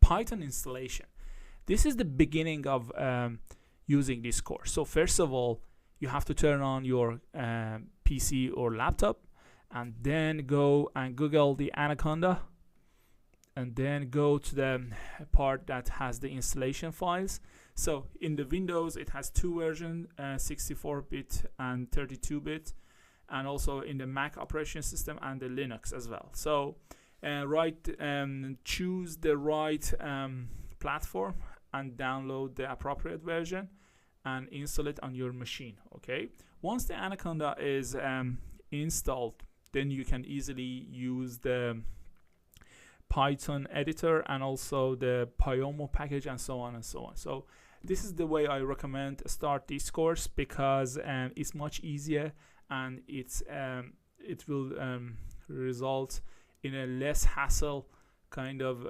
Python installation. This is the beginning of using this course. So first of all, you have to turn on your PC or laptop, and then go and Google the Anaconda, and then go to the part that has the installation files. So in the Windows, it has two versions, 64-bit and 32-bit, and also in the Mac operation system and the Linux as well. So choose the right platform and download the appropriate version and install it on your machine. Okay, once the Anaconda is installed, then you can easily use the Python editor and also the Pyomo package and so on and so on. So this is the way I recommend start this course, because it's much easier, and it will result in a less hassle kind of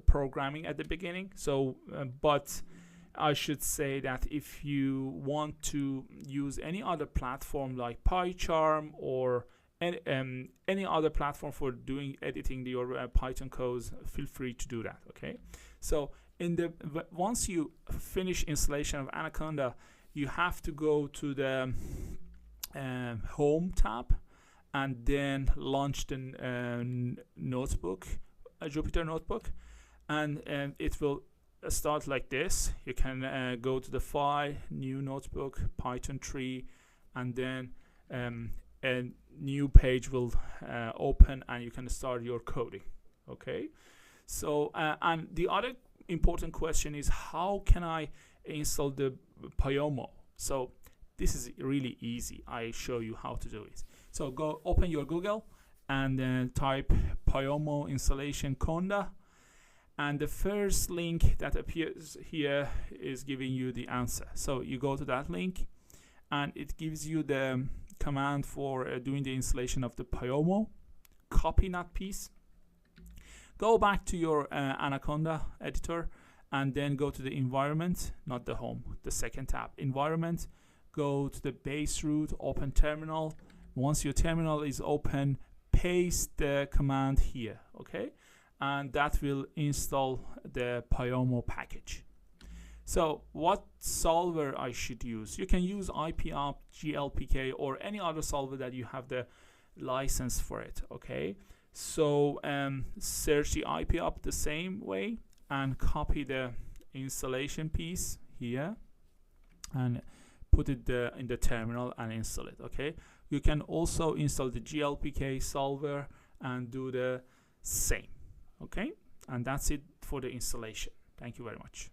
programming at the beginning. So but I should say that if you want to use any other platform like PyCharm or any other platform for doing editing your Python codes, feel free to do that. Okay, so once you finish installation of Anaconda, you have to go to the Home tab, and then launch the notebook, Jupyter Notebook, and it will start like this. You can go to the File, New Notebook, Python 3, and then a new page will open, and you can start your coding. Okay, so and the other important question is, how can I install the Pyomo? So this is really easy. I show you how to do it. So go open your Google and then type Pyomo installation Conda, and the first link that appears here is giving you the answer. So you go to that link, and it gives you the command for doing the installation of the Pyomo. Copy that piece, go back to your Anaconda editor, and then go to the environment, not the home, the second tab, environment. Go to the base root, open terminal. Once your terminal is open, paste the command here. Okay, and that will install the Pyomo package. So what solver I should use? You can use IPOP, GLPK, or any other solver that you have the license for it. Okay, so search the IPOP the same way and copy the installation piece here and put it in the terminal and install it. Okay, you can also install the GLPK solver and do the same. Okay, and that's it for the installation. Thank you very much.